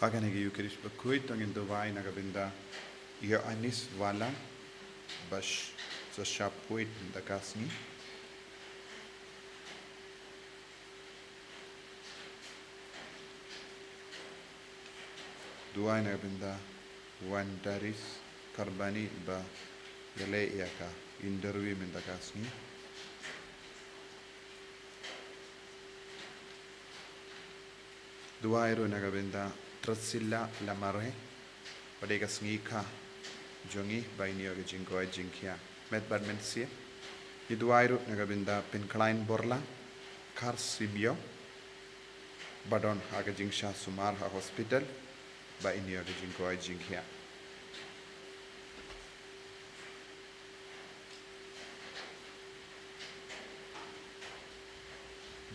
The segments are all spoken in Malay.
Agan Yukrish Bakhuid in Dubai Nagabinda Ia Anis Vala Bash the sharp poet in the Sngi Dubai Nagabinda One Daris Karbani Ba Lait-ïa interview in the Sngi Dubai Nagabinda Trasilla Lamare Padega Sngi Jongi by New Jinko Jinkia Met Badmensia Iduairu Nagabinda Pinklein Borla Kar Sibio Badon Hagajingsha Sumarha Hospital by New Jinko Jinkia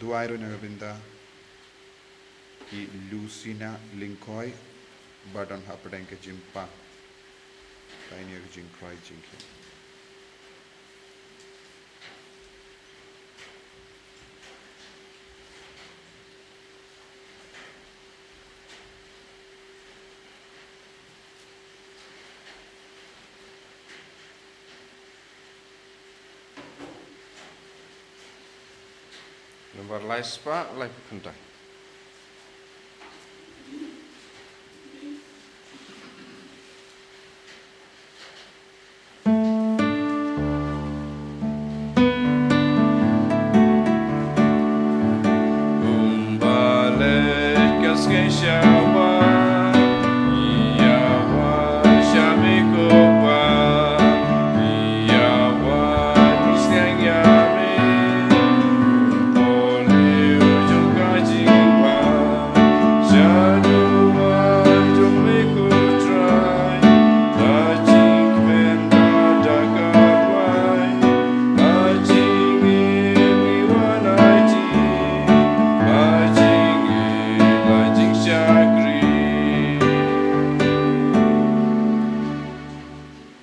Duairu Nagabinda I Lucina Linkoi Badon Hapadenka Jimpa by New Jinko Jinkia Number life spa life kunta.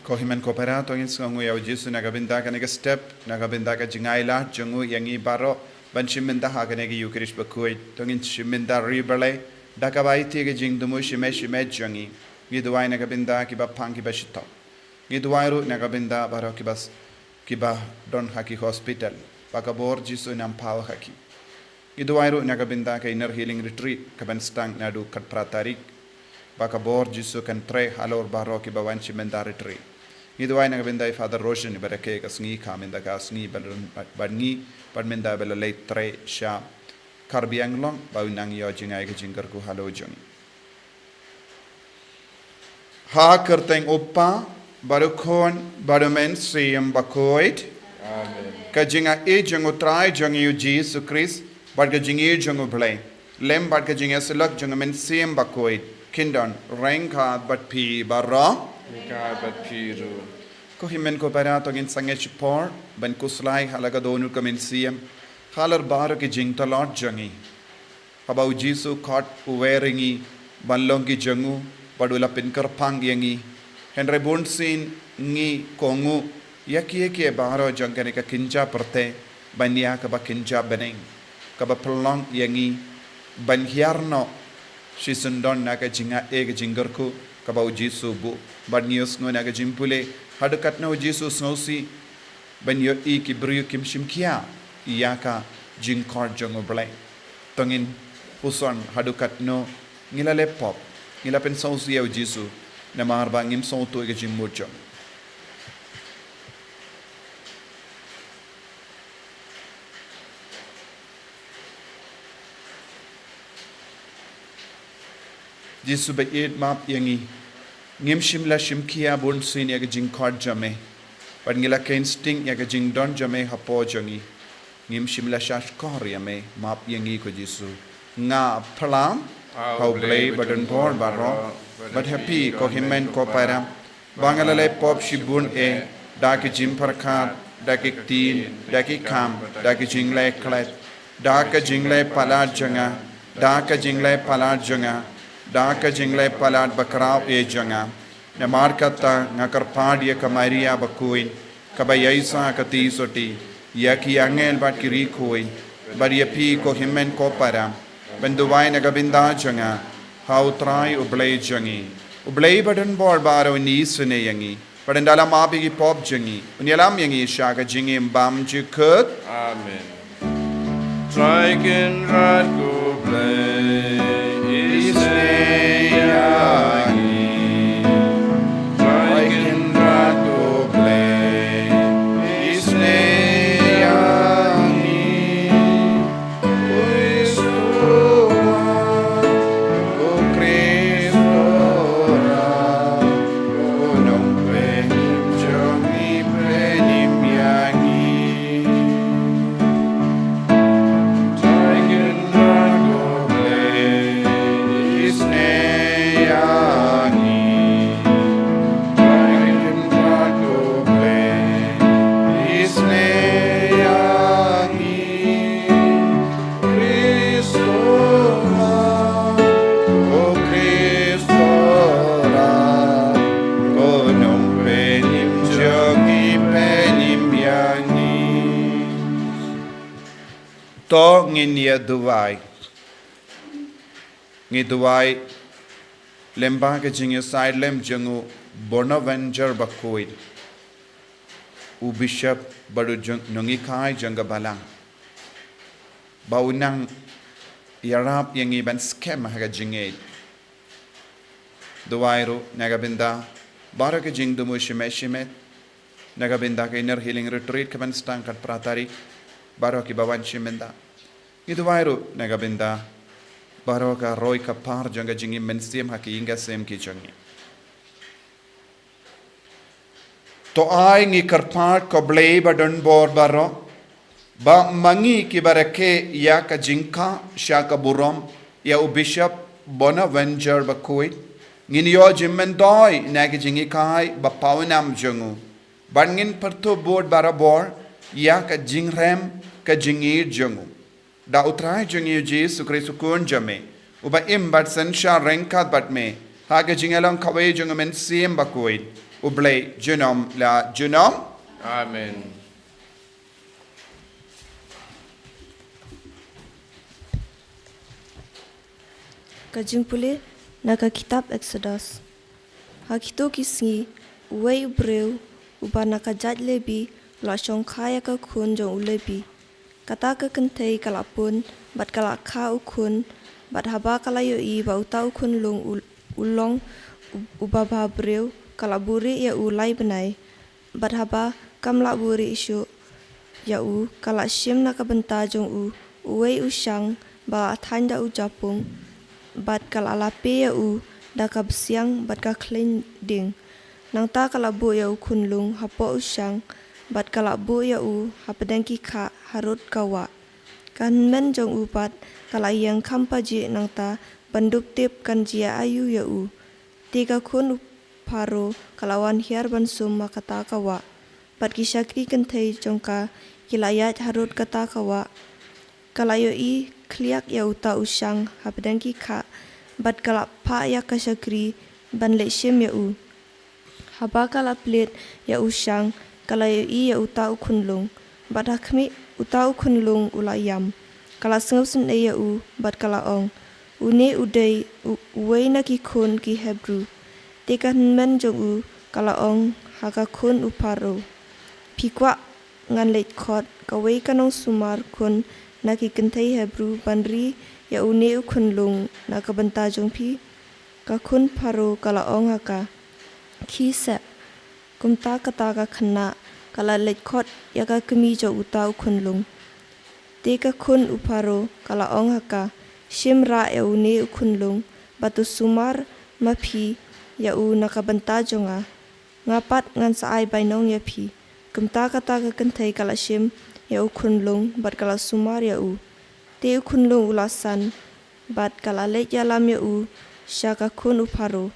Kohimen kooperato in Sngi au Jisu Nagabinda Kanega step Nagabinda Jingaila Jungu Yangi Baro Banchiminda Haganegi Yukrish Bakhuid Tongin Shiminda Ribale Dakabaiti Jing Dumushime Shime Jungi Giduai Nagabinda Kiba Panki Bashito Giduairu Nagabinda Barokibas Kiba Don Haki Hospital Bakabor Jisu Nampao Haki Giduairu Nagabinda Inner Healing Retreat Kabanstang Nadu Katpratarik Bakabor Jisu Kantre Halor Baroki Bawanchimenda Retreat Iduai Nagabinda Father Roshan Barake Sngi Kaminda Sngi Badngi Badminda Bella Late Tre Sha Karbianglong Baunang Yojinga Jingarku Halojung Ha Kerteng Opa Barukon Badumen Siem Bakhuid Kajinga Ejango Trai Jungi Jesus Christ Badgajingi Jungo Blay Lem Badgajinga Silak Jungamen Siem Bakhuid Kindon Ranka Bat P Barra Kohimen Cooperato in Sangechipor, Ben Kuslai, Halagadonu Comensium, Halar Barak Jingtalot Jungi, Habau Jisu caught Uweringi, Banlongi Jungu, Badula Pinkar Pang Yangi, Henry Bunsin, Ngi, Kongu, Yaki Baro Junkanika Kinja Perte, Banya Kaba Kinja Beneng, Kaba Prolong Yangi, Banhiarno, Shisundon Naka Jinga Egg Jingarku, Kabau Jisu Bu, Bad News no Naga Jimpule, Hadukat no Jisu Snosi, Ben yo iki brio kim shimkia, Iyaka Jinkor Jongo Blay, Tongin Puson Hadukat no Nilale Pop, Nilapen Sosi au Jisu, Namarba Nim Son to Egajimurjom. Jisu ba eid map yangi ngim shimla shimkia bun sin yaga jing kord jame but ngila kain sting yaga jing don jame hapo jangi ngim shimla shash kor yame map yangi ko Jisu nga phalam how blay badan bor baro but happy ko himen ko param bangalale pop shibun e daki jim parkhat daki tin daki kam daki jingle klet daka jingle palat janga daka jingle palat janga Daka jingle palat bakrao e janga. Na markata ngakarpadia kamaria bakuin. Kabayaisa kati soti. Yaki angel bat kirikui. Bariapi ko himen ko para. Benduwai nagabinda janga. Hau trai ublay jangi. Ublay badan bor baro ni sune yangi. Badan dalam abi gi pop jangi. Unyalam yangi shaka jingi mbam jikut. Amen. Tryken rat go play is yangi. Tryken rat go play is yangi. To nginia duwai. Ngi duwai lemba ke jingi side lem jangu Bonaventure Bakhuid. U bishop baru nungi kai janga balang. Baunang yarap yang iban scam haga jingi. Duwai ru nagabinda bara ke jing dumu shimet. Nagabinda ke inner healing retreat ke ban stang kat pratari. Baro ki bawan shimenda. Itu wairu nagabinda. Baro ka roy ka par janga jingi mensiam haki inga sem ki jangi. To ai ngi karpar ko blei badon bor baro. Ba mangi ki barake ya ka jinka shaka burom ya u bishop Bonaventure Bakhuid. Ngin yo jimmendoi nagi jingi kai ba pawnam jangu. Bangin pertu board barabor. Ya ka jingrem ka jingir jangu. Da utrai jingir Jesu Kristu kun jame. Uba imbat sensha rengkat bat me. Ha ka jingalang kawai jangu men siem Bakhuid. Ublay junom la junom. Amen. Kajing pulih naga kitab Exodus. Hakito kisngi uwei ubreu uba naka jat lebi la shong kaya ka kun jong ulebi. Kata ka kentei kalapun bat kalakha ukun bat haba kalayo i ba uta ukun lung ulong uba ba breu kalaburi ya ulai benai bat haba kamla buri isu ya u kala shim naka benta jong uwei usang ba thanda ujapung bat kalalape ya u daka bsiang bat ka clean ding nang ta kalabu ya ukun lung hapo usang bat kalabu ya u hapadengki kha harut kawa kan men jong u bat kalayang kampaji nang ta bandup tip kan jia ayu ya u tiga kun paro kalawan hiar bansum makata kawa bat kisakri kentei jongka kilayat harut kata kawa kalayo i kliak ya uta usang hapadengki kha bat kalap pa ya kasakri ban leshim ya u haba kalap plit ya usang kalayo i ya uta ukunlung bat hakmi uta ukunlung ulayam kala sengap sun ya u bat kalaong une udai uwei na ki kun ki Hebrew tekan men jong u kalaong haka kun uparo pikwa ngan leit khot kawei kanong sumar kun na ki kentai Hebrew banri ya une ukunlung na kabanta jong pi ka kun paro kalaong haka kisa kumta kata ka khana kala lekhot ya ka kemi jo uta ukunlung te ka kun uparo kala ong haka shimra ya une ukunlung batu sumar mapi ya u nakabanta jonga ngapat ngan saai bainong ya pi kumta kata ka kentai kala shim ya ukunlung bat kala sumar ya u te ukunlung ulasan bat kala lek ya lam ya u shaka kun uparo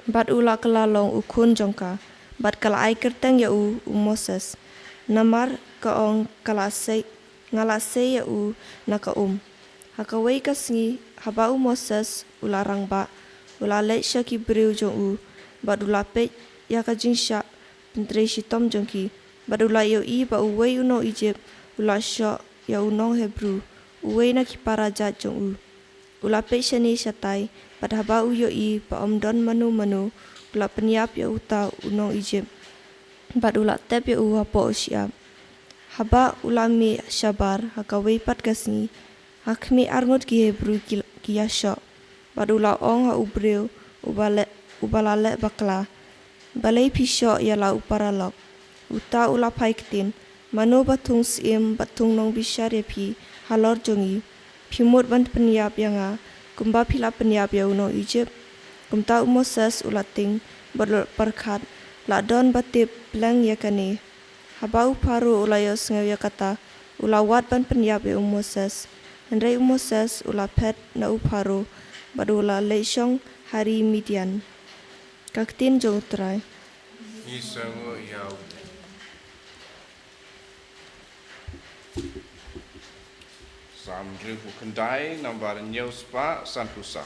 bat ula kala long ukun jongka bat kala ai kerteng ya u Moses namar ka ong kala sei ngala sei ya u naka hakawai ka sngi haba u Moses ularang ba ulale shaki breu jong u bat ulape ya ka jingsha pentre shitom jongki bat ula yo i ba uwei uno Egypt ula sho ya unong Hebrew uwei na ki parajat jong u ula peshani shatai padhaba uyoi pa omdon manu ula penyap ya uta unong Egypt bad ula tep ya uwa po siap haba ula mi shabar hakawe pat kasni hakmi arngot ki Hebrew ki yasho bad ula ong ha ubreu ubalale bakla balai pisho ya la uparalok uta ula paiktin mano batung sim batung nong bishar ya pi halor jongi pimut ban penyap yanga kumba pila penyap ya unong Egypt kumta Moses ulating berkat la don batip blang ya kane habau paru ulayo sengaw ya kata ulawat ban penyap ya Moses Andai Moses ula pet na uparu badula leishong hari Midian kaktin jong trai Isango yau. Samdru kendai nambar nyeuspa sanpusa.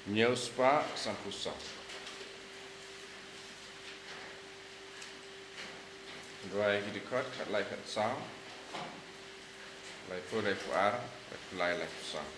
Nyeuspa sanpusa. Dry hidikot kat lai kat sang. Lai fuar, lai sang.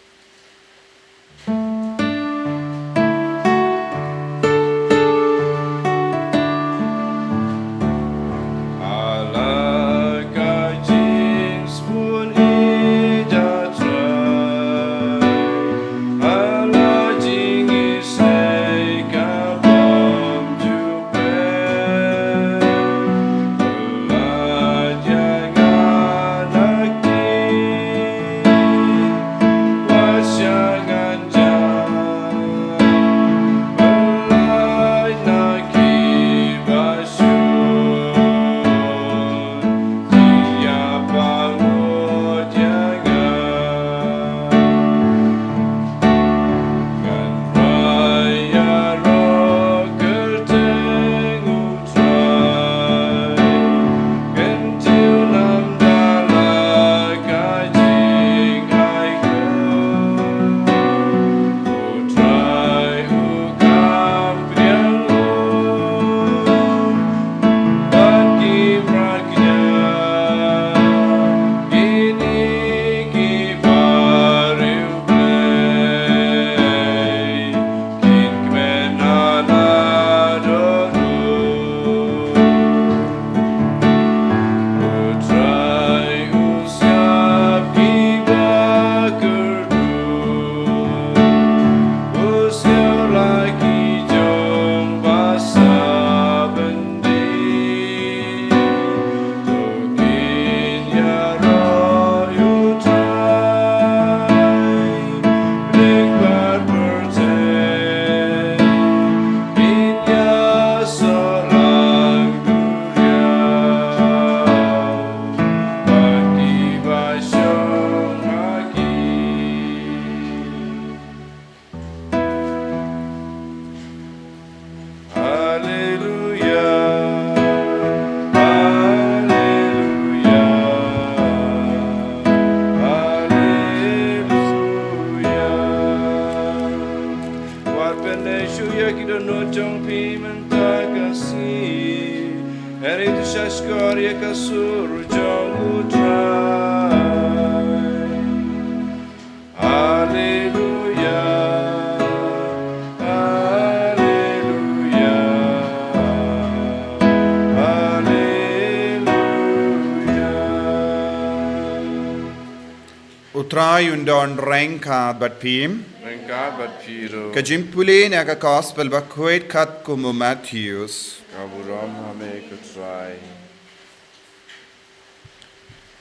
Utrai undon rengka bat pim. Rengka bat piro. Kajimpule na ka gospel Bakhuid kat kumu Matthews. Kaburam hame kutrai.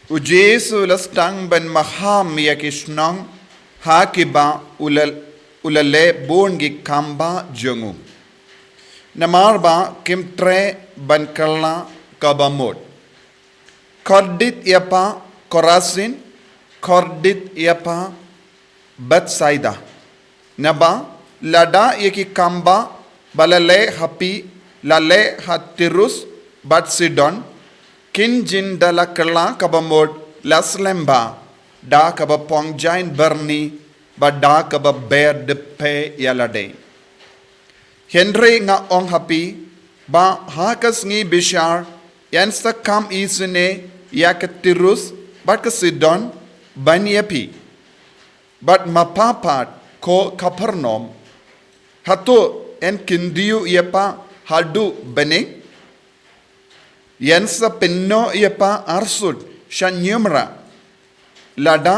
Ujesu lastang ben maham ya kishnang hakiba ulale bongi kamba jongu. Namarba kimtre ban kalna kabamot. Kordit yapa korasin. Kordit yapa Bethsaida. Naba lada yaki kamba balale hapi lale hatirus Batsidon kinjin dala kala kabamod laslemba da kaba pongjain berni bada kaba ber depe yalade. Henry nga ong hapi ba hakas ngi bishar yansta kam isune yakatirus Batsidon Banyapi but mapapat ko Capernaum hatu en kindiu yepa hadu bene yensa penno yepa arsud shanyumra lada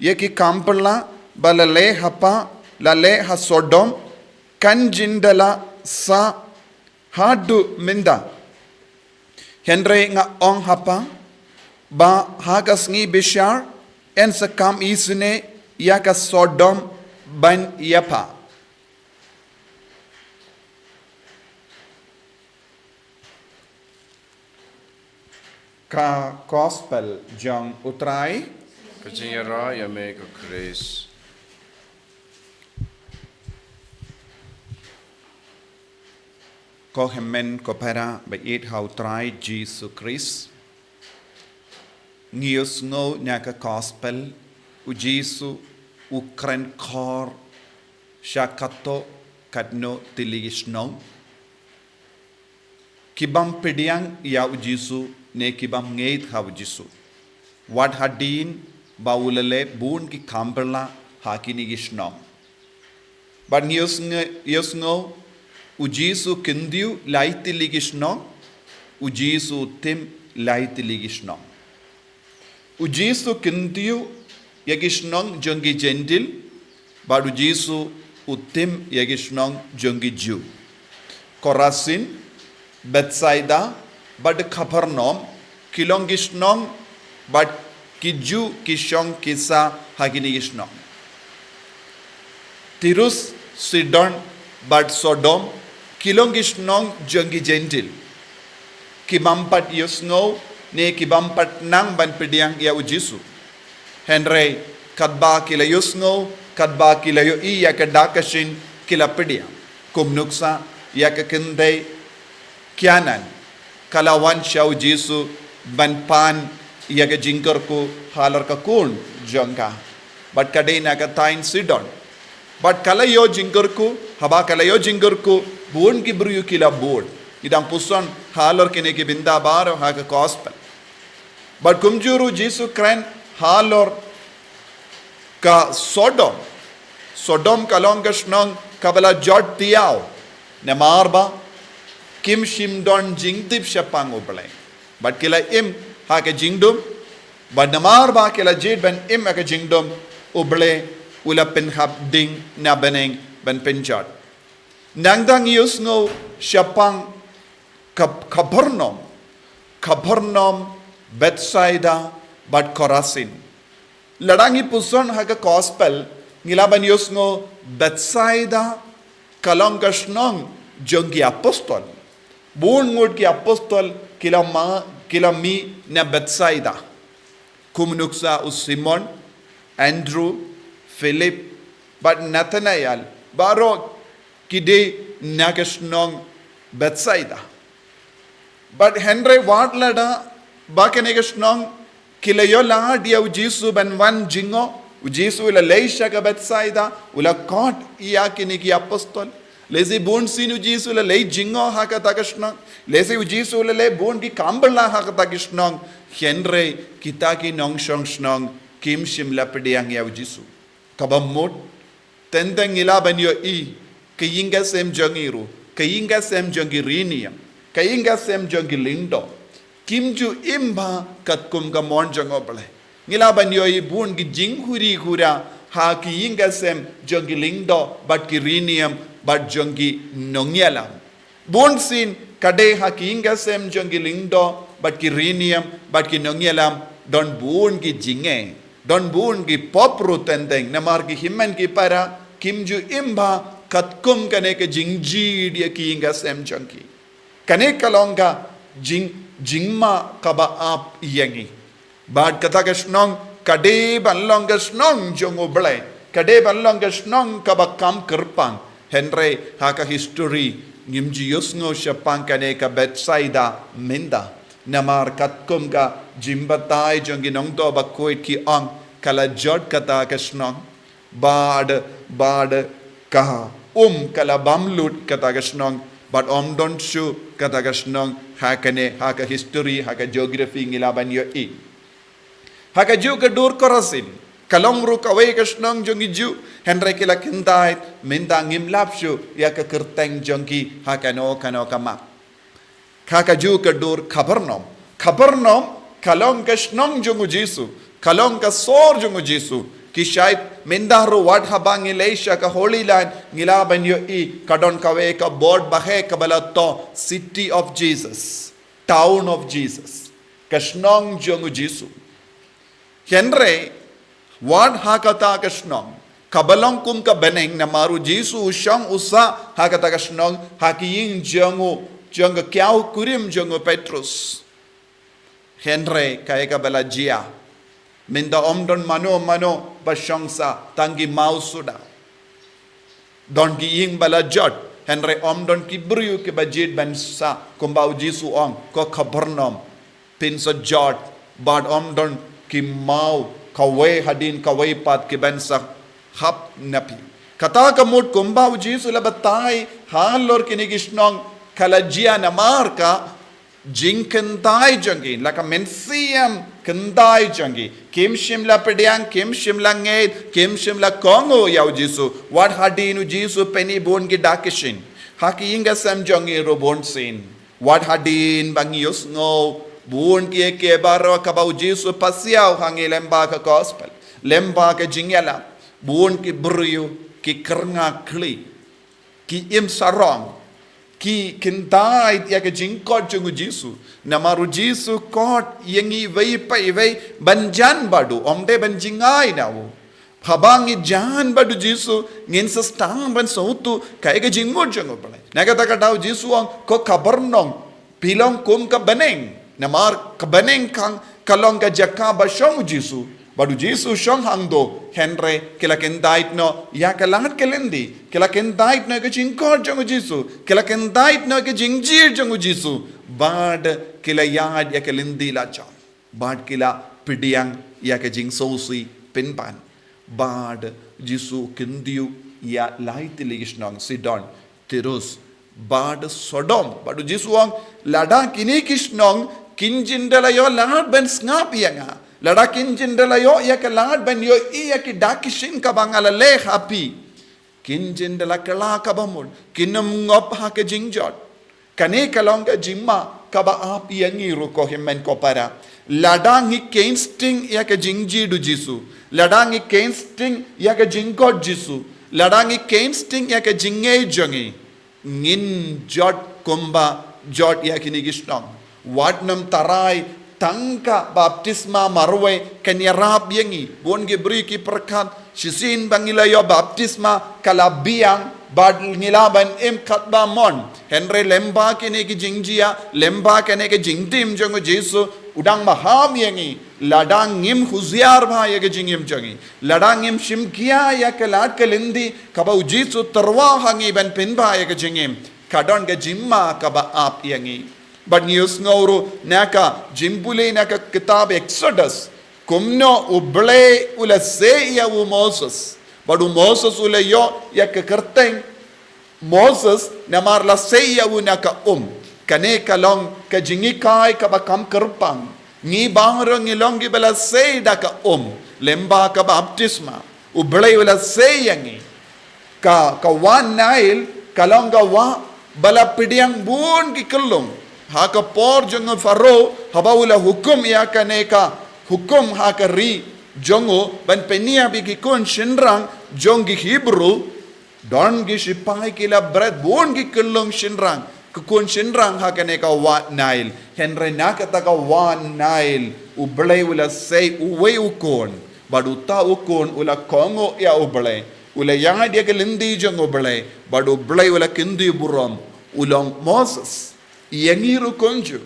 yeki kampala balale hapa lale ha Sodom kanjindala sa hadu minda Henry nga ong hapa ba hagas ngi bishar en sa kam isne yaka Sodom ban yapa ka gospel jong utrai Kajingyara Yameka Chris. ko hemen ko para ba it how try Jesus Christ ngios ngo nyaka gospel u Jesus ukren kor shakato kadno tiligishno kibam pediang ya u Jesus ne kibam ngeit ha u Jesus what hadin baulale bun ki kambala hakini gishno but ngios ngo u Jesus kindiu laitiligisno u Jesus tim laitiligisno u Jesus kindiu yagishnong jongi gentil but u Jesus utim yagishnong jongi Jew Korasin Bethsaida but Capernaum kilongishnong but kiju kishong kisa haginigishnong Tirus Sidon but Sodom kilongishnong jongi gentil kibampat yusno ne kibampat nang ban pediang ya u Jesus Henry kadba kila yusno kadba kila yo iya kadakashin kila pedia kumnuksa ya kakinde kianan kalawan shau Jesu ban pan ya ka jingkar ko halar ka kun jangka but kadena ka tain Sidon but kalayo jingkar ko haba kalayo jingkar ko bon ki bruyu kila board idang puson halar kine ki binda bar ha ka gospel but kumjuru Jesu kran halor ka Sodom kalongashnong kabala jot Taïew ne marba kim shim don jingdip shapang uble but kila im ha ka jingdum but ne marba kila jid ben im ha ka jingdum uble ula pen hab ding na beneng ben penjat nangdang yusno shapang Capernaum Bethsaida but Korasin ladangi puson haga gospel ngilaban yusno Bethsaida kalongashnong jongi apostol bun ngod ki apostol kila mi na Bethsaida kumnuksa us Simon Andrew Philip but Nathanael baro kide nagashnong Bethsaida but Henry what lada bakenegashnong kilayo lad ya u Jesus ben wan jingo u Jesus ula leisha ka Bethsaida ula kot iya kiniki apostol lezi bon sinu Jesus ula lei jingo ha ka tagashnong lezi u Jesus ula le bon ki kambala ha ka tagashnong Henry kitaki nong shongshnong kim shim lapediang ya u Jesus kabamot tendeng ila ben yo I kayinga sem jangiru kayinga sem jangiriniam kayinga sem jangilindo kimju imba katkum ga monjango bale ngilaban yo I bun gi jinghuri hura ha kayinga sem jangilindo but kiriniam but jangi nongyalam bun sin kade ha kayinga sem jangilindo but kiriniam but kinongyalam don bun gi jinge don bun gi popru tendeng namar gi himmen gi para kimju imba katkum kane ke jingji dia kayinga sem jangi kane kalonga jingma kaba ap yangi bad kata gashnong kade banlong gashnong jongo blai kade banlong gashnong kaba kam kerpang Henry haka history ngimji yusngo shapang kane ka Bethsaida minda namar katkum ka jimbatai jongi nongto Bakhuid ki ang kala jot kata gashnong bad kaha kala bamlut kata gashnong but don't show kata gashnong hakane haka history haka geography ngilaban yo I haka ju ka dur Korasin kalong ru kawai ka snong jong iju henry kila kintai minta ngim lapshu ya ka kerteng jongki ha kano kama kaka ju ka dur khabarnom kalong ka snong jong jisu kalong ka sor jong jisu ki shayad mindaru wad habang ileisha ka holy land ngilaban yo I kadon kawe ka board bahe ka balato city of Jesus, town of Jesus, kashnong jongu jisu henry wad hakata kashnong kabalong kum ka beneng na maru jisu usyang usa hakata kashnong hakiing jongu kyau kurim jongu Petrus henry kaya ka bala jia minda omdon mano basyangsa tangi mausuda don ki ing bala jot henry omdon ki briu ki bajid bansa kumbau jisu ong ko khabarnom pin sa jot bad omdon ki mau kawai hadin kawai pat ki bansa hap napi kata kamut kumbau jisu labatai halor kinigishnong kalajia na marka jing kentai jangi laka mensiam kentai jangi kim shimla pediang kim shimla nged kim shimla kongo yau jisu what hadinu jisu penny bon gi dakishin haki inga sam jangi robon sin what hadin bangius ngo bon ki ke baro kabau jisu pasiau hangi lemba ka gospel lemba ka jingela bon ki bryu ki kernga kli ki im sarong ki kintai ya ke jingkot jungu jisu namaru jisu kot yengi vei pai vei banjan badu omde banjingai nawo phabangi jan badu jisu ngin sastang ban sautu kai ke jingot jungu pale naga takatau jisu ang ko kabarnong pilong kum ka beneng namar ka beneng kang kalong ka jakka ba shong jisu badu jisu shong hangdo henry kila kendait no ya kalangat kelendi kila kendait no ke jingkot jongu jisu kila kendait no ke jingjir jongu jisu bad kila yad ya kelendi la cham bad kila pidiang ya ke jing sosi pinpan bad jisu kendiu ya light ligishnong sidon tirus bad sodom badu jisu ang lada kini kishnong kinjindala yo lad ben snap yanga ladakin jindalayo ya ke lad ben yo iya ki dakishin ka bangala le happy kin jindala kala ka bamul kinam ngop ha ke jingjot kane kalong ka jimma ka ba api yangi ru ko himmen ko para ladangi kensting ya ke jingji du jisu ladangi kensting ya ke jingot jisu ladangi kensting ya ke jinge jongi ngin jot kumba jot ya kinigishnong watnam tarai tangka baptisma marwe kanyarap yengi bon gebri ki perkat shisin bangilayo baptisma kalabiang bad ngilaban em khatba mon henry lemba kene ki jingjia lemba kene ke jingtim jongo jesu udang maham yengi ladang ngim huziar bha ye ke jingim jongi ladang ngim shimkia ya ke lat ke lindi kaba jesu tarwa hangi ban pinba ye ke jingim kadon ke jimma kaba ap yengi but news ngoro naka jimbule naka kitab Exodus kumno uble ula se ya u Moses but Moses ula yo ya ke kerteng Moses namar la se ya u naka kane kalong ka jingi kai ka ba kam kerpang ni bangro ngilong gi bala se da ka lemba ka baptisma uble ula se yangi ka wan nail kalong ga wa bala pidiang bun ki kelong haka por jongo faro habaula hukum ya kaneka hukum haka ri jongo ban penia bigi kon shinrang jongi Hebrew don gi sipai kila bread bon gi kelong shinrang kun shinrang haka neka wa nail henry nakata ka wa nail ublay ula say uwe ukon baduta ukon ula kongo ya ublay ula yang dia ke lindi jongo ublay badu ublay ula kindi burom ulong Moses yangiru konju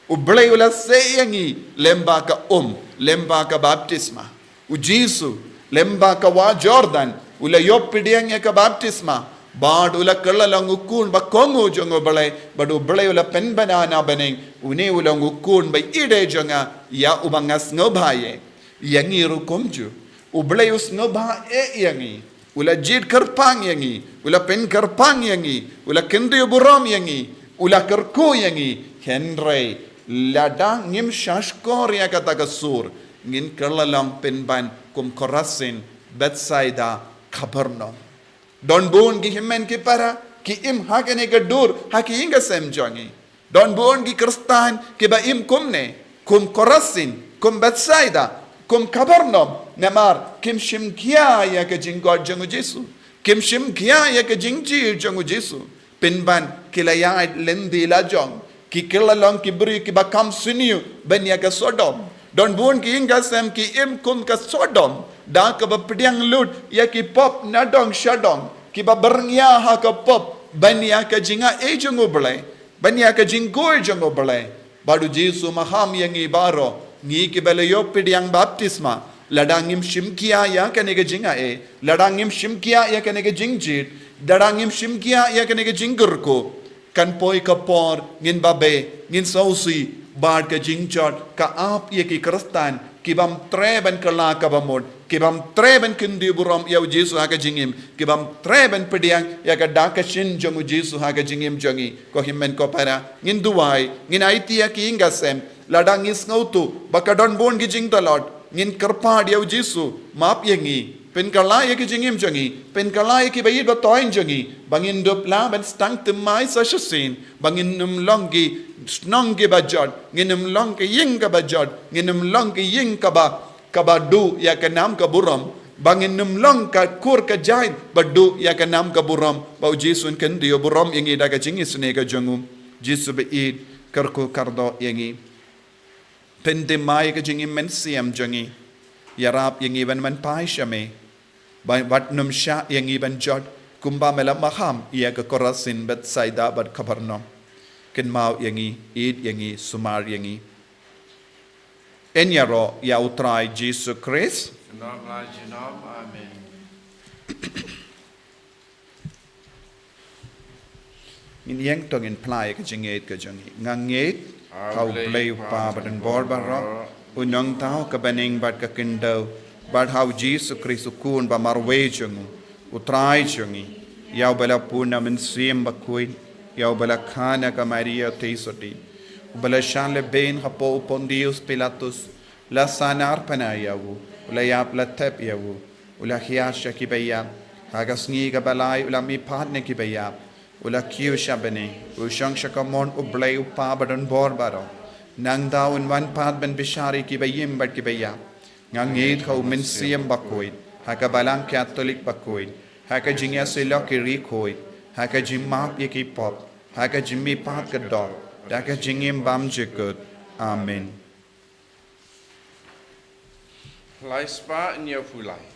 ublay ula se yangi lemba ka baptisma ujisu lemba ka wa Jordan ula yopidiang ka baptisma bad ula kalalang ukun ba kongo jongo balay badu ublay ula pen banana baneng une ula ukun ba ide jonga ya ubangas ngobaye yangiru konju ublay us ngobha yangi ula jid karpang yangi ula pen karpang yangi ula kendi buram yangi ula kerku yangi henry ladang ngim shashkor ya kata kasur ngin kalalang penban kum Korasin, Bethsaida, Capernaum. Don buon gi himmen ki para, ki im hakene ga dur, haki inga sem jangi. Don buon gi Kristan, ki ba im kumne, kum Korasin, kum Bethsaida, kum Capernaum, nemar, kim shim kia ya ka jingod jangu Jesu. Kim shim kia ya ka jingji jangu Jesu. Pinban, kilaya lendi la jong, ki kilalong ki beri ki bakam siniu, ben ya ka Sodom. Don buon ki inga sem ki im kum ka Sodom. Da ka ba pediang lut ya ki pop nadong shadong ki ba berngya ha ka pop ban ya ka jinga e jangu bele ban ya ka jingoi jangu bele badu Jesu maham yang ibaro ngi ki bele yo pediang baptisma ladangim shimkia ya ka ne ka jinga e ladangim shimkia ya ka ne ka jingjit ladangim shimkia ya ka ne ka jingurko kan poi ka por ngin babe ngin sausi bad ka jingchot ka ap ye ki Kristan kibam treben kala kabamod kibam treben kindi buram ya Jesu ha ka jingim kibam treben pediang ya ka dakashin jangu Jesu ha ka jingim jangi ko himmen ko para ngin duwai ngin aitia ki ingasem ladang is ngautu bakadon bon gi jing talot ngin karpad ya Jesu map yengi pen kala ya ki jingim jangi pen kala ya ki bayid ba toin jangi bangin dopla ben stang temai sa shasin bangin num longi snongi bajot nginum long ke ying ka bajot nginum long ke ying ka ba du ya ka nam ka buram banginum long ka kur ka jain badu ya ka nam ka buram ba Jesu kan dio buram ingi da ka jingi sne ka jangum Jesu be id karko kardo yangi pende mai ka jingi men siam jangi yarap yangi ban man pai shame ba wat num sha yangi ban jot kumba mela maham ya ka Korasin Bethsaida bat Capernaum ken mau yangi id yangi sumar yangi enyaro ya utrai Jesus Christ Amen. in yang tong in plai ka jinget ka jangi nganget kau play pa badan bor barro unong tao ka baning bat ka kindo bat how Jesus Christ kun ba marwe jangu utrai jangi ya bala puna min sim Bakhuid Yau bala khana ka Maria teisoti bala shanle ben hapo Pontius Pilatus la sanar panayawu ula yap la tep yawu ula khiyasha ki bayab haga Sngi ka balai ula mi patne ki bayab ula kiu shabane u shang shakamon u blay u pa badan bor baro nang daw in wan pat ben bishari ki bayim bat ki bayab ngangit kau min siem Bakhuid haga balang Catholic Bakhuid haga jingya sila ki rikhoid haka jimap yaki pop haka jimmi pat ka dog haka jingim bam jikut amen Lai spa in your fulai.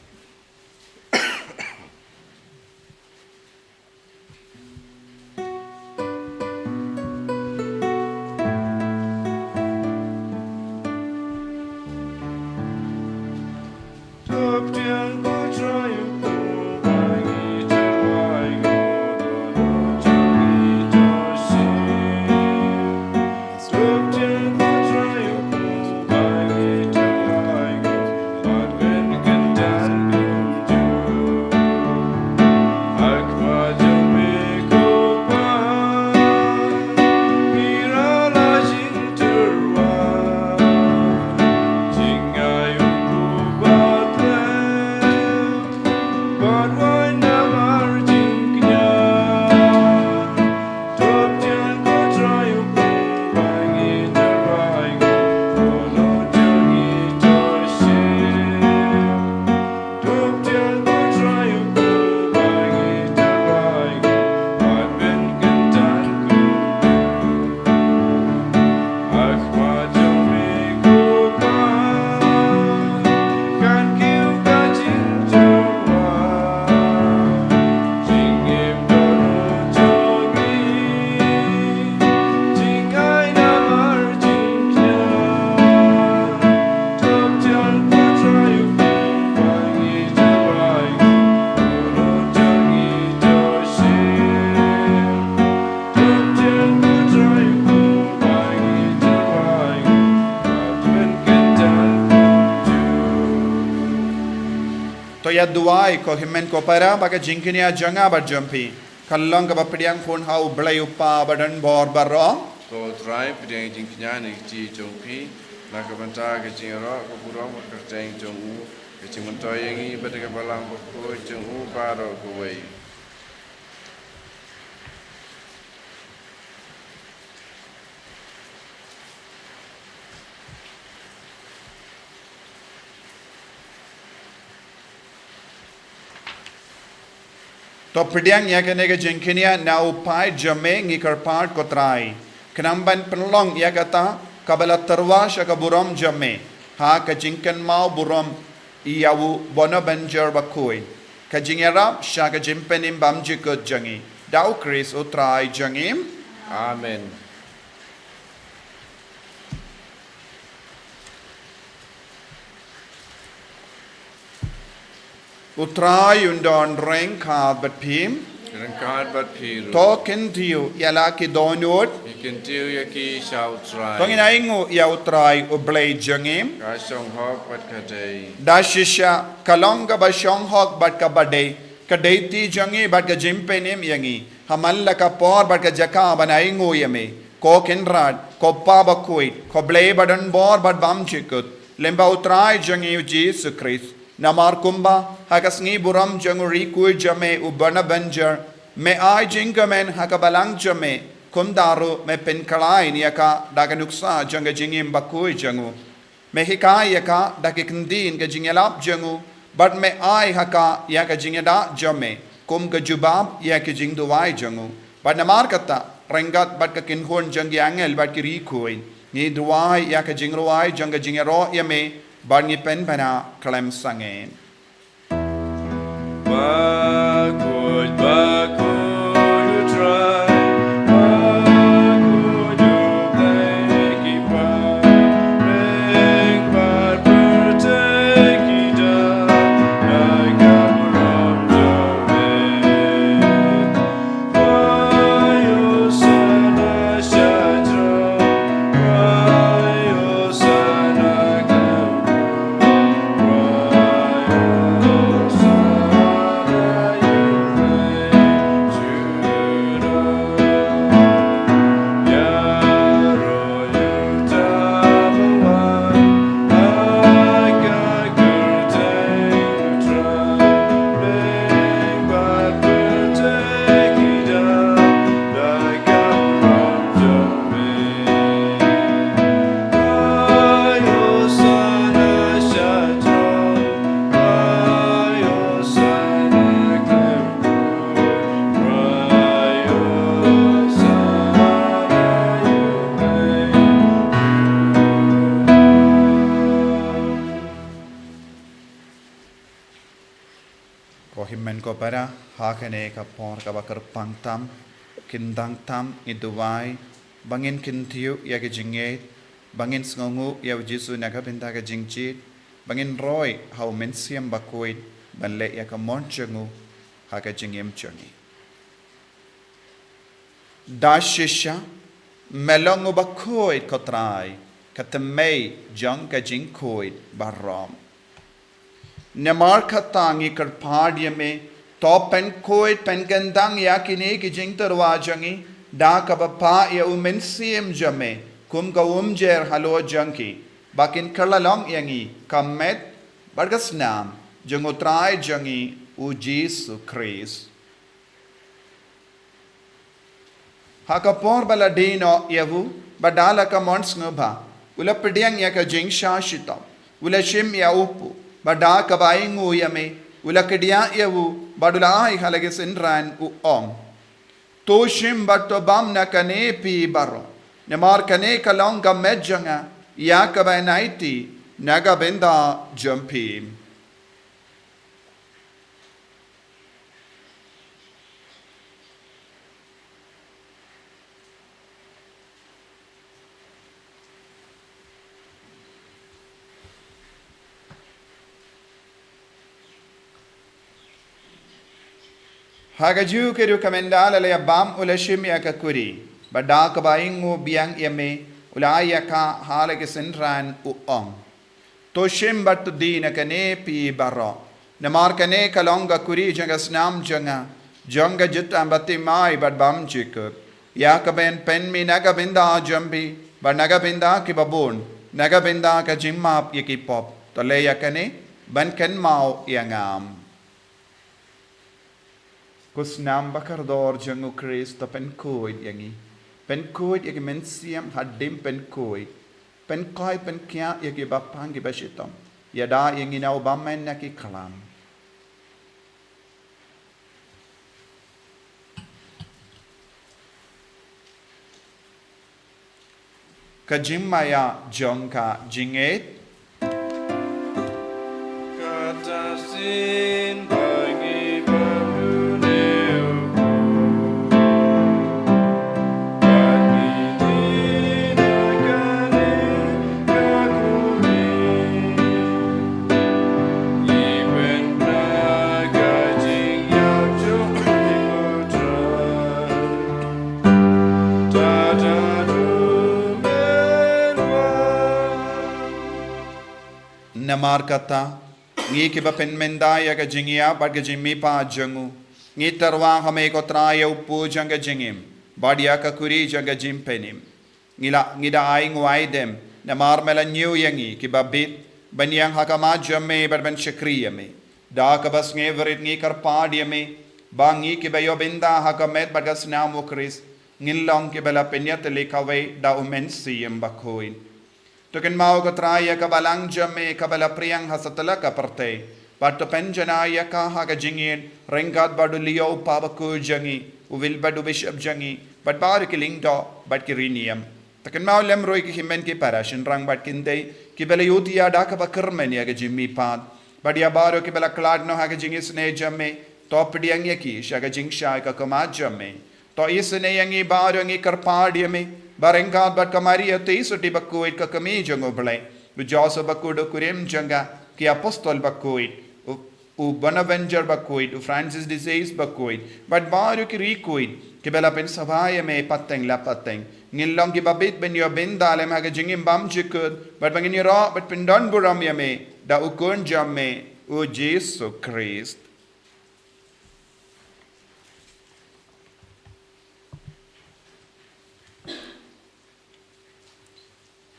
ya duai ko himmen ko para baka jingkinia janga bar jumpi kallong ka bapdiang khon hau blai upa badan bor barro Ko try pidang jing knya ni ti jong pi na ka banta ka jing ro ko puro mo ka teng jong u Kecing Taïew pada kebalang Bakhuid jeng Baro kuwe. To pediang ya kenega jengkinia na upai jame ngikarpart kotrai. Kenamban penlong ya kata kabala terwas ya kaburam jame. Ha kajingkan mau buram iyawu bono banjar Bakhuid. Kajingerap sya kajimpenim bamjikut jangi. Dau Kris utrai jangim. Amen. Utrai undon reng kad bat pim. Rengkat bat piru. To kentiu yala ki donut. Ikan tiu yaki shout try. Tongin aingu ya utrai ublay jangim. Kasong hok bat kadai. Dashisha kalonga ba shong hok bat ka badai. Kadai jangi bat ka jimpenim yangi. Hamalla ka por bat ka jaka banaingu yame. Ko kenrad, ko pa Bakhuid, ko blay badan bor bat bam chikut. Lemba utrai jangi Jesus Christ. Namar kumba hakasngi buram janguri kui jame ubana banjar me ai jingamen hakabalang jame kumdaru me penkalai niaka daganuksa janga jingim Bakhuid jangu me hikai yaka dakikndin ga jingelap jangu but me ai haka yaka jingeda jame kum ga jubab yaka jingduwai jangu but namar kata rengat bat ka kinhon jangi angel bat kiri kuin ni duwai yaka jingruai janga jingero yame Barngi pen bana klem sangen. Bakhuid, Bakhuid, you try. Bakhuid, you play, keep on. Make bad protect you down. Like a buram jome. Why you son a shadro? Why you son a clown? Kohimmen ko para hakane ka por ka bakar pangtam kindang tam iduwai bangin kintiu ya ke jinget bangin sngongu ya Jesu naga binta ka jingchit bangin roy hau mensiam Bakhuid banle ya ka monchungu ha ka jingem chungi dashisha melongu Bakhuid kotrai katamei jang ka jingkoid barom Namar katangi karpadya me to pen koit pen gandang yakine ki jingtarwa jangi da kabapa ya umensiem jame kum ka umjer halo janki bakin karlalong yangi kamet bargas nam jangutrai jangi u Jesus Christ hakapor baladino yavu badala ka mons ngba ula pediang ya ka jingsha shita ula shim ya upu Bada kabaingu yame ulakadia yawu badulai halage senran u ong toshim bato bam na kane pi baro nemar kane kalong ka medjanga ya kabainaiti naga benda jumpi Hagaju ke rekomendala le bam ulashim ya kakuri bada kabaingu biang yame ulaya ka halage senran u ong toshim bat dina kane pi baro namar kane kalonga kuri janga snam janga jutta batti mai bad bam chikut ya kaben pen mi naga binda jambi bad naga binda ki babun naga binda ka jimma yaki pop to le ya kane ban kan mau iangam kusnam bakardor jangu Kristo pen kuid yangi pen kuid yagi mensiam hadim pen kuid pen koi pen kia yagi bapang gi bashitom yada yangi nau bamen naki kalam Kajimaya jongka jinget Katasin bagi pembuneu bagi tindakan kakuri Iben naga jing yap jong ikutan Tadadu namar kata ngi ke bapen mendaya ka jingia bad ka jimmi pa jangu ngi tarwa hame ko traya upu janga jingim badia ka kuri janga jimpenim ngida ai ngwaidem namar mela new yangi ki babit banyang hakama jamme bad ban shakriya me da ka bas nge verit ngi kar padia me bangi ki bayo binda hakamet bad gas namu kris ngilong ki bela penyat lekawe da umensi Bakhuid Token mau ko traya ka balang jamme ka bala priang hasatala ka parte but penjanaya ka ha ka jingin rengat badu liyo pa baku jangi uvil badu bishop jangi but bar ki lingdo but ki rinium token mau lem roi ki himen ki parashin rang but kinde ki bala yutia da ka bakarmen ya ka jimmi pad but ya baro ki bala klad no ha ka jingi sne jamme top diang ya ki sha ka jing sha ka kama jamme to isne yangi baro ngi karpadi me Barengkat bat kamari ati suti Bakhuid ka kami jango blai. Bujoso Bakhuid kurim janga ki apostol Bakhuid. U Bonaventure Bakhuid, u Francis de Sales Bakhuid. But baru ki rikuid ki bela pen sabaya me pateng la pateng. Ngilong ki babit ben yo ben dalem ha jingim bam jikud. But bangin yo ra but pendon buram ya me da ukun jamme u Jesus Christ.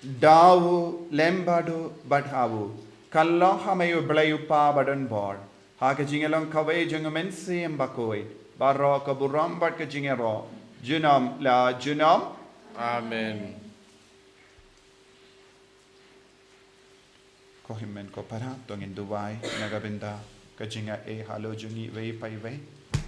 Dawu lembadu badhawu kallong hamayu blayu pa badan board haka jingelong kawai jungamen siem Bakhuid baro kaburam bad ka jingero junam la junam Amen. ko himmen ko para tongin duwai nagabinda ka jinga e halo jungi wei pai wei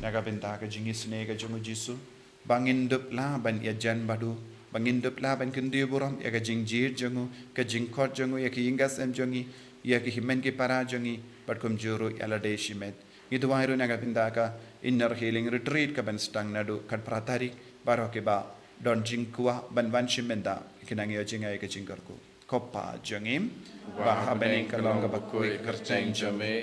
nagabinda ka jingi sne ka jungu jisu bangin dup la ban ya jan badu bangin dup la ban kundi buram ya ka jing jir jungu ka jing khot jungu ya ki ingas em jungi ya ki himmen ki para jungi but kum juru ala de shimet itu wairu nagabinda ka inner healing retreat ka ban stang nadu kan pratari baro ke ba don jingkua ban ban shimenda kinang ya jinga ka jingkarku kopa jangim bahabening kalong ka Bakhuid kerceng jame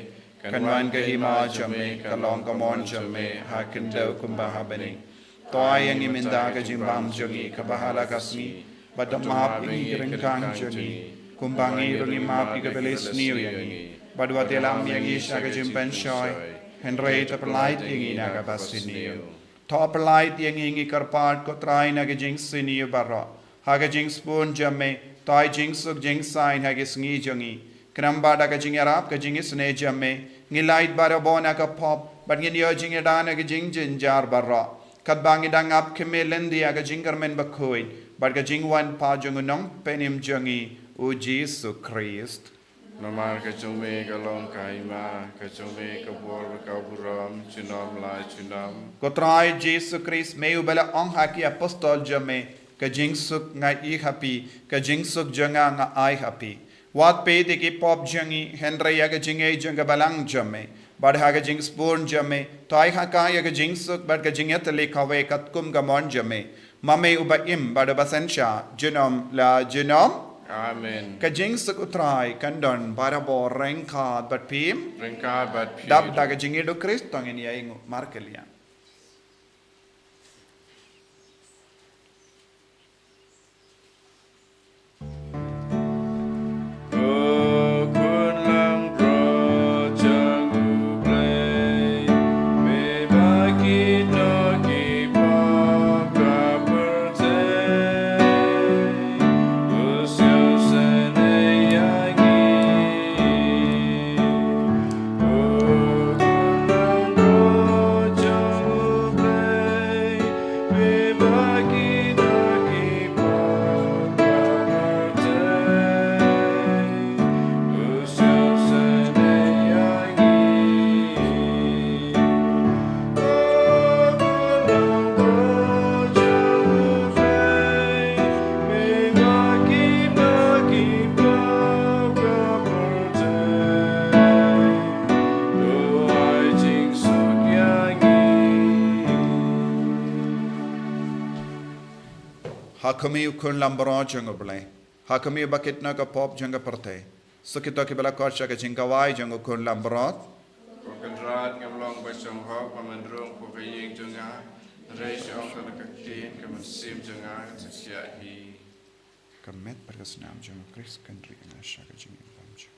kanwan ka hima jame kalong ka mon jame hakindaw kumbahabening toy yang iminda ka jimbam jangi kabahala kasni badamap ini rengkang jangi kumbangi rungi map ka belis niu yangi badwate lam yang isha ka jimpen shoy henry tapalait yang ina ka basiniu top light yang ingi karpat ko try na ka jing siniu barra ha ka jing spoon jame toy jing suk jing sign ha ka sngi jangi kramba da ka jing arab ka jing sne jame ngilait bara bona ka pop but ngin yo jing dana ka jing jinjar barra kat bangi dangap kemelendi aga jingarmen Bakhuid but ka jingwan pa jungunong penim jangi u Jesus Christ Namar ka chume ka long kaima ka chume ka bor ka buram chinam la chinam ko try Jesus Christ meu bela ong haki apostol jame ka jingsuk ngai I happy ka jingsuk janga nga ai happy wat pe de ki pop jangi henry aga jingai janga balang jame but haga jing spoon jame toy haka yaga jing suk but ka jinget le khawe katkum gamon jame mame uba im bada basensha jinom la jinom Amen. ka jing suk utrai kandon bara bo rengka but pim Ringka bat pi dab daga jingi do Kristo ngin ya ingu markelia Hakami ukun lambro jungo ble. Hakami bakit na ka pop junga parte. Sukito ki bala korcha ka jingkawai jungo kun lambrot. Konkenrat ngamlong basong hok pamandrong pokaying junga. Reis ong kalakatin kamasim junga saksia hi. Kamet berkesnam jungo Chris country na shaka jingin bamchuk.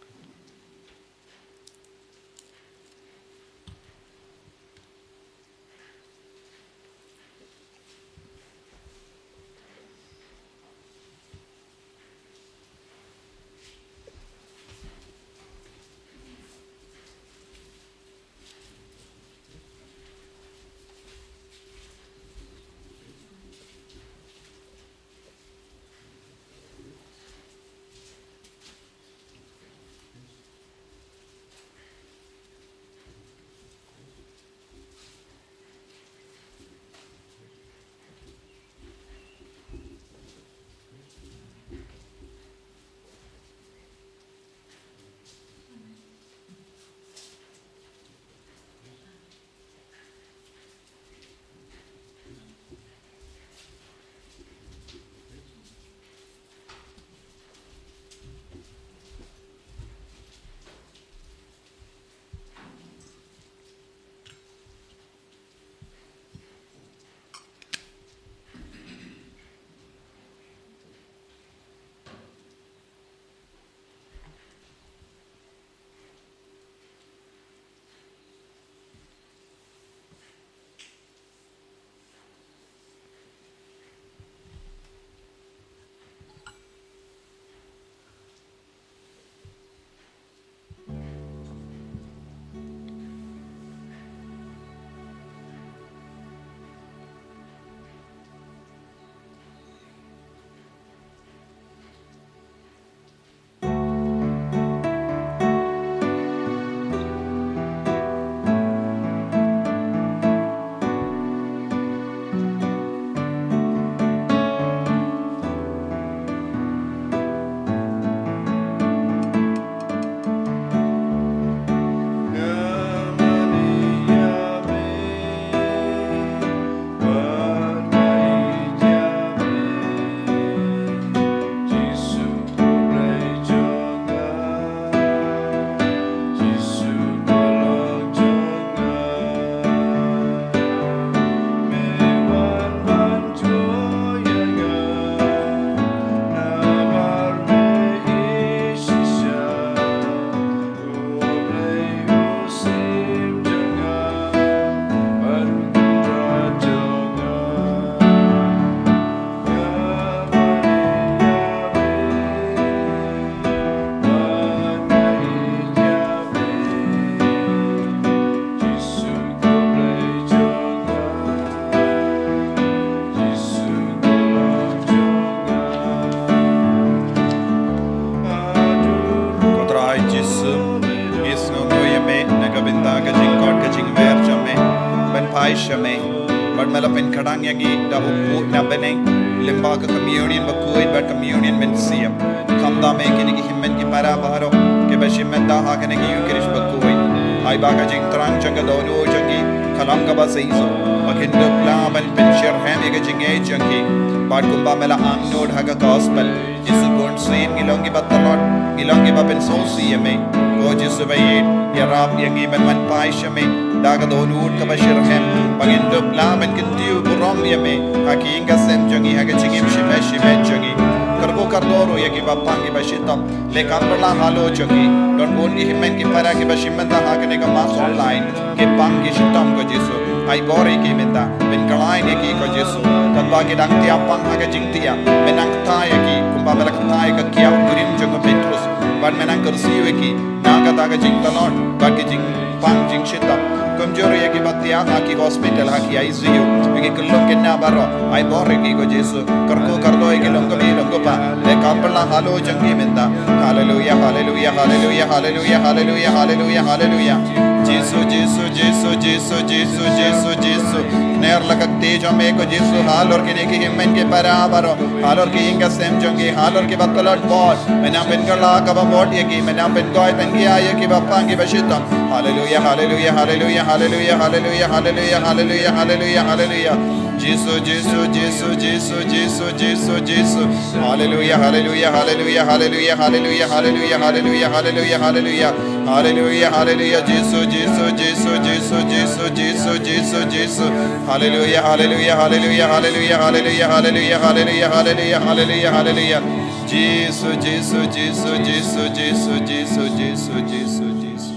But Melapin Kadanyangi, Dahu Nabening, Limbaka communion, Bakhuid, but communion Mensium. Kamda making him and Parabaro, Kibashimenda Hakanaki Ukirish Bakhuid. I bagajing Trang Jangadono Jangi, Kalangaba Saizo, Makindu Plam and Pincher Hamigajing A Jangi, Badkumba Mela Amnod Haga Gospel, Jisubun Same, Ilongi Batalot, Ilongi Babin So CMA, Gorgeous Survey, Yarab Yangi Man Paishame. Dagadonur Kabashirhem, Bagindu Blam and Kindu Burom Yame, Hakinga Sem Jungi Hagachim Shimeshi Menjungi, Karbo Kardoro Yagiba Pangi Bashitam, Lekambala Halo Jungi, not only him and Kiparaki Bashimanda Hakanega Mass Online, Kipangi Shitam Gojisu, Ibori Kimenda, Vinkalain Yaki Gojisu, Tabagidaktia Pang Hagajintia, Menaktayaki, Kumbabalaktayaka Kia Kurim Junga Petrus, but Menankursiwiki, Nagadaga Jintalon, Bagijing Pang Jing Shitam. Kumjori yaki batia haki hospital haki ICU yaki kullong kinna baro ay bore ki ko Jesu karko kardo yaki longo bi longo pa le kampala halo jangi menda hallelujah hallelujah hallelujah hallelujah hallelujah hallelujah hallelujah Jesu Jesu Jesu Jesu Jesu Jesu Jesu ner lagakte jo me ko Jesu halor ki neki himmen ke parabaro halor ki inga sem jangi halor ki batolot bot menam ben kala ka bot yaki menam ben goy tangi ayaki bapangi bashitam hallelujah hallelujah hallelujah Hallelujah, hallelujah, hallelujah, hallelujah, hallelujah, hallelujah. Jesus, Jesus, Jesus, Jesus, Jesus, Jesus, Jesus. Hallelujah, hallelujah, hallelujah, hallelujah, hallelujah, hallelujah, hallelujah, hallelujah, hallelujah, hallelujah, hallelujah, Jesus, Jesus, Jesus, Jesus, Jesus, Jesus, Jesus, Jesus. Hallelujah, hallelujah, hallelujah, hallelujah, hallelujah, hallelujah, hallelujah, hallelujah, hallelujah, hallelujah. Jesus, Jesus, Jesus, Jesus, Jesus, Jesus, Jesus, Jesus, Jesus.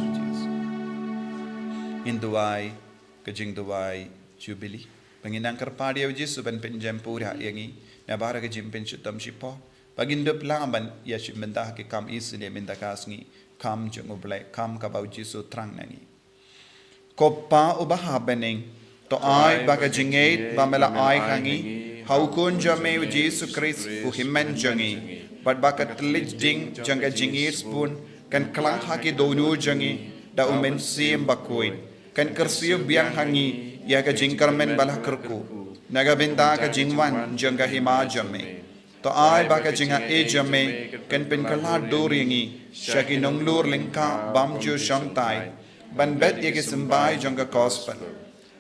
Induai, kajing duai, Jubilee. Panginang karpadi au Jesu ban penjampura yangi, nabara kajim penchutam shipo. Pagindup lamban yashim mendah ke kam isne mendakasngi, kam junguble, kam kabau Jesu trang nangi. Koppa ubaha bening, to ai bagajingate bamela ai hangi, haukun jame u Jesu Christ u himen jangi, but bakat lich ding janga jingir spoon, kan klang haki donu jangi, da umen sim Bakhuid. Kan kersiu biang hangi ya ka jingkarmen balah kerku naga benda ka jingwan jangga hima jame to ai ba ka jinga e jame kan pen kala doringi shaki nonglur lingka bamju shangtai ban bet ye ke simbai jangga gospel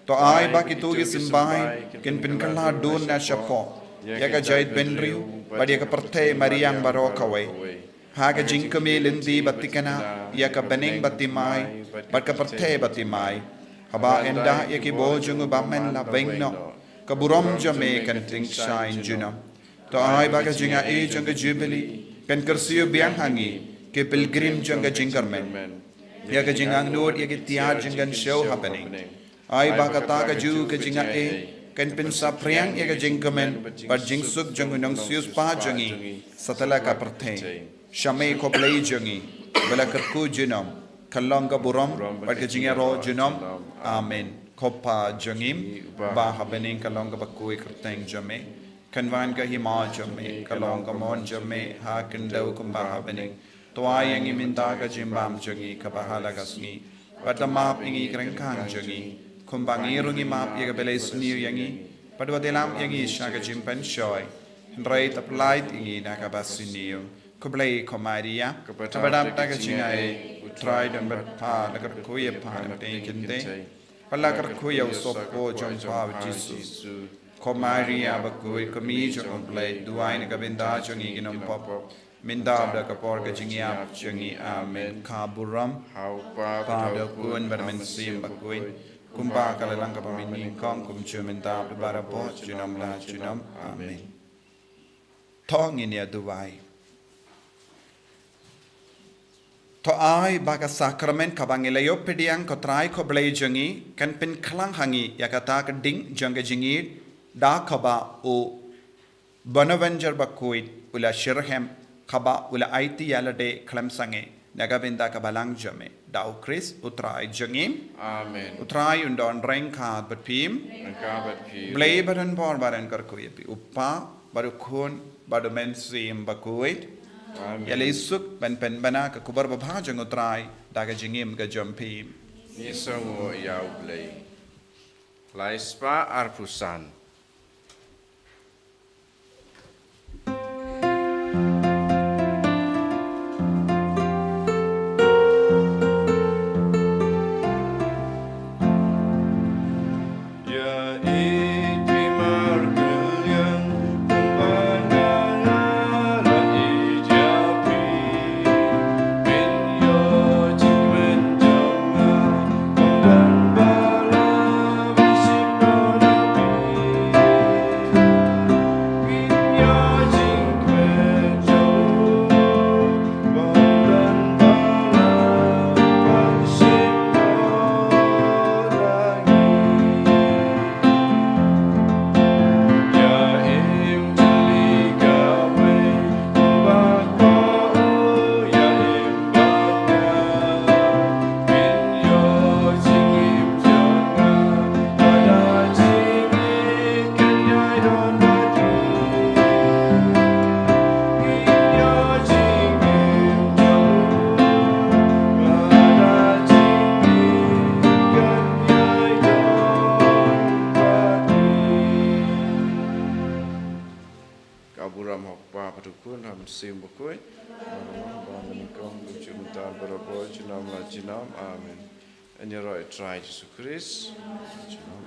to ai ba ki tu ye simbai kan pen kala don na shapo ya ka jait benriu ba ya ka parthe mariang barokawai haga jinkame lindi batikana ya ka beneng batimai bat ka parthe batimai haba enda ya ki bojungu bamen la vengno ka burom jame kan ting shine juna to ai ba ka jinga e janga jubilee kan kersiu biang hangi ke pilgrim janga jingarmen ya ka jingang nod ya ki tiar jangan show happening ai ba ka ta ka ju ka jinga e kan pensa priang ya ka jingkamen but jingsuk jangu nang sius pa jangi satala ka parthe Shame ko play jungi, bela kerku junam, kalong ka burom, but ka jingero junam, amen. Kopa jungim, ba habening kalong ka bakui kerteng jame, kanwan ka hima jame, kalong ka mon jame, ha kendaw kumba habening, tuay ang iminta ka jimbam jungi, kabahala kasngi, patamap ingi krengkang jungi, kumbang irungi map yaga belay suniyo yangi, padwadilam yangi siya ka jimpan shoy, henray taplight ingi nakabasiniyo. Kublai komaria, kabadam taga jingai, utrai dan berpa, lagar kuya pan penting kente, palagar kuya usopo jompa Jesu, komaria bakui kami jom play, duai nagabinda jongi ginam pop, mindab da kapor ka jingiap jongi amen, kaburam, pada kun bermen sim bakui, kumpa kalalang kapamini kong kum jumindab barabot junam la junam amen. Tong ini duai. To ai baga sakramen kabangilayo pediang ko try ko blay jangi kan pin klang hangi yakata ka ding janga jingi da kaba o Bonaventure Bakhuid ula shirhem kaba ula IT yalade klam sange nagabinda kabalang jame da o Chris utrai jangim amen utrai undon reng ka batpim blay badan bor badan kar ko yepi uppa baru khun baru men sim Bakhuid Yalisuk ben pen bana ka kubar babha jang utrai daga jingim ga jampi ni songo yau play laispa arpusan Kaburam hokpa patukun ham sim Bakhuid. Menikong kucumtan berapa jinam la jinam amen. Ini roy try Yesus Kristus. Jinam